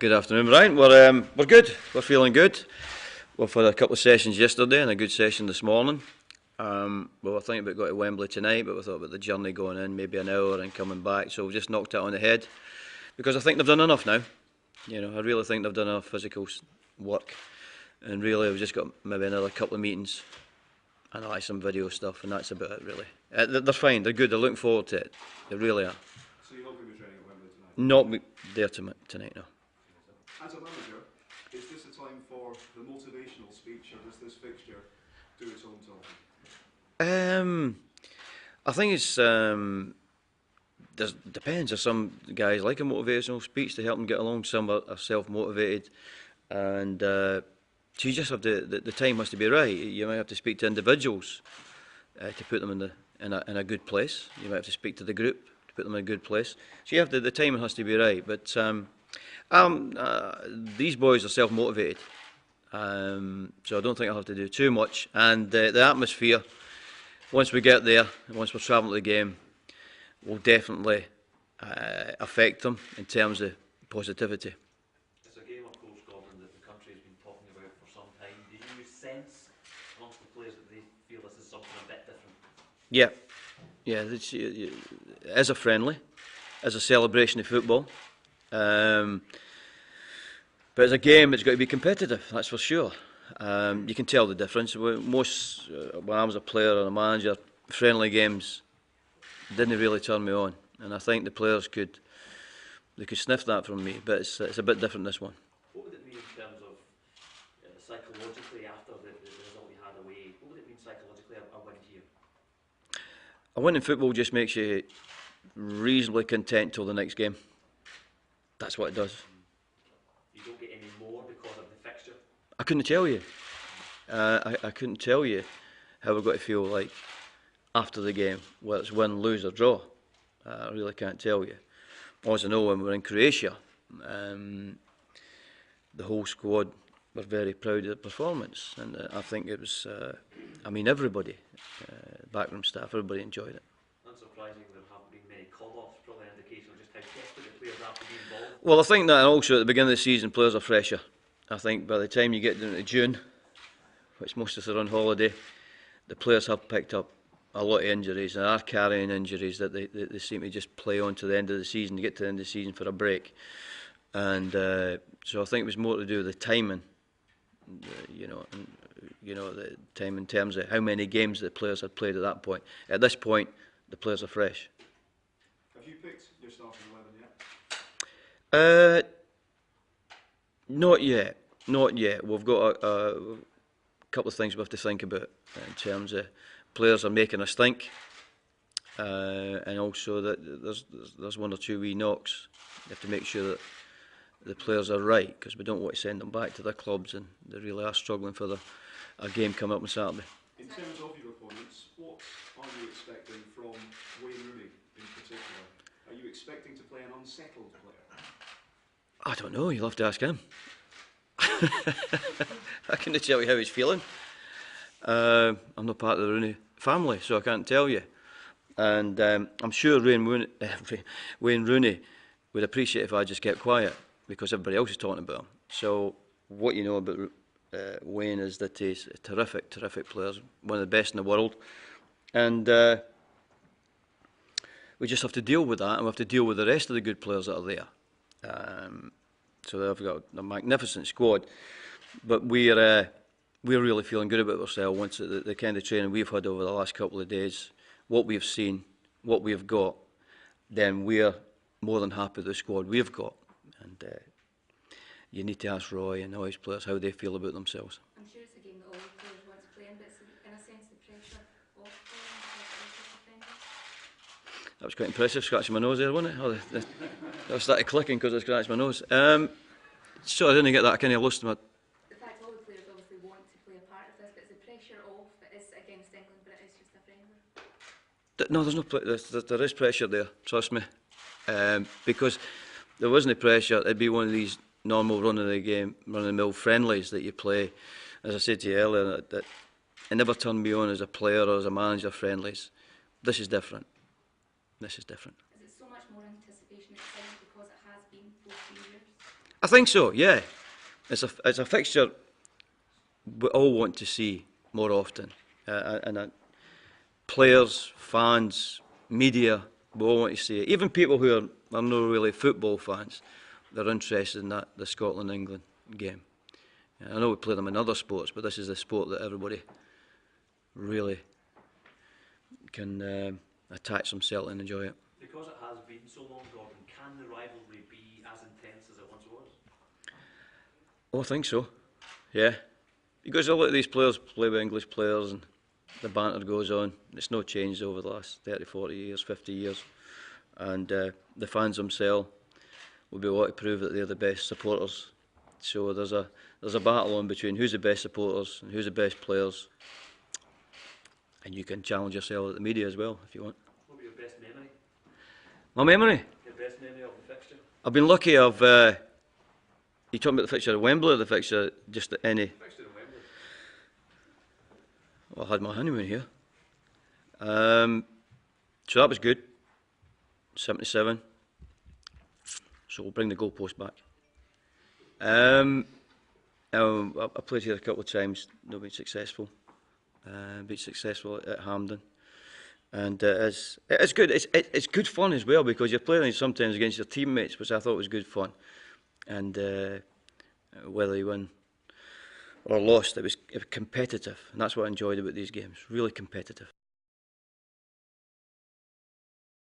Good afternoon, Brian. We're good. We're feeling good. We've had a couple of sessions yesterday and a good session this morning. We were thinking about going to Wembley tonight, but we thought about the journey going in, maybe an hour and coming back. So we just knocked it on the head because I think they've done enough now. You know, I really think they've done enough physical work, and really we've just got maybe another couple of meetings and some video stuff, and that's about it really. They're fine. They're good. They're looking forward to it. They really are. So you're not going to be training at Wembley tonight? Not there tonight, no. As a manager, is this a time for the motivational speech, or does this fixture do its own talking? I think it's depends. There's some guys like a motivational speech to help them get along. Some are self-motivated, and so you just have to. The time has to be right. You might have to speak to individuals to put them in a good place. You might have to speak to the group to put them in a good place. So you have to. The timing has to be right. But these boys are self-motivated, so I don't think I'll have to do too much. And the atmosphere, once we get there, and once we're travelling to the game, will definitely affect them in terms of positivity. It's a game, of course, Gordon, that the country has been talking about for some time. Do you sense amongst the players that they feel this is something a bit different? Yeah, as a friendly, as a celebration of football. But as a game, it's got to be competitive, that's for sure. You can tell the difference. Most, when I was a player or a manager, friendly games didn't really turn me on. And I think the players could sniff that from me, but it's a bit different this one. What would it mean in terms of psychologically after the result you had away? What would it mean psychologically a win here? A win in football just makes you reasonably content till the next game. That's what it does. You don't get any more because of the fixture? I couldn't tell you. I couldn't tell you how we've got to feel like after the game, whether it's win, lose or draw. I really can't tell you. All I know, when we were in Croatia, the whole squad were very proud of the performance, and I think it was, everybody, backroom staff, everybody enjoyed it. Unsurprising, there haven't been many call-offs, probably an indication of just how desperate the players are to be involved. Well, I think that, and also at the beginning of the season, players are fresher. I think by the time you get down to June, which most of us are on holiday, the players have picked up a lot of injuries and are carrying injuries that they seem to just play on to the end of the season, to get to the end of the season for a break. And so I think it was more to do with the timing, the time in terms of how many games the players had played at that point. At this point, the players are fresh. Have you picked your starting 11 yet? Not yet. We've got a couple of things we have to think about in terms of players are making us think, and also that there's one or two wee knocks. You have to make sure that the players are right, because we don't want to send them back to their clubs and they really are struggling for a game coming up on Saturday. In terms of your opponents, what are you expecting from Wayne Rooney in particular? Are you expecting to play an unsettled player? I don't know, you'll have to ask him. I can't tell you how he's feeling. I'm not part of the Rooney family, so I can't tell you. And I'm sure Wayne Rooney would appreciate if I just kept quiet, because everybody else is talking about him. So what you know about Wayne is that he's a terrific player, one of the best in the world. And we just have to deal with that, and we have to deal with the rest of the good players that are there. So they've got a magnificent squad, but we're really feeling good about ourselves once the kind of training we've had over the last couple of days, what we've seen, what we've got, then we're more than happy with the squad we've got. And you need to ask Roy and all his players how they feel about themselves. I'm sure it's a game that all the players want to play in, but it's in a sense the pressure of playing. That was quite impressive, scratching my nose there, wasn't it? I started clicking because I scratched my nose. So I didn't get that, I kind of lost my... The fact all the players obviously want to play a part of this, but it's the pressure of it is against England, but it is just a friendly. No, there is pressure there, trust me. Because there wasn't pressure, it'd be one of these normal run-of-the-mill friendlies that you play. As I said to you earlier, that it never turned me on as a player or as a manager friendlies. This is different. This is different. Is it so much more anticipation excitement because it has been 14 years? I think so. Yeah, it's a fixture we all want to see more often, and players, fans, media, we all want to see it. Even people who are not really football fans, they're interested in the Scotland-England game. I know we play them in other sports, but this is a sport that everybody really can attach themselves and enjoy it. Because it has been so long, Gordon, can the rivalry be as intense as it once was? Oh, I think so. Yeah, because a lot of these players play with English players, and the banter goes on. It's no changed over the last 30, 40 years, 50 years. And the fans themselves will be able to prove that they're the best supporters. So there's a battle on between who's the best supporters and who's the best players. And you can challenge yourself at the media as well if you want. What would be your best memory? My memory? Your best memory of the fixture? I've been lucky. You talking about the fixture at Wembley or the fixture just at any? Fixture in Wembley. Well, I had my honeymoon here. So that was good. 77. So we'll bring the goalpost back. I played here a couple of times, not been successful. Been successful at Hampden. And it's good. It's good fun as well, because you're playing sometimes against your teammates, which I thought was good fun. And whether you win or lost, it was competitive, and that's what I enjoyed about these games. Really competitive.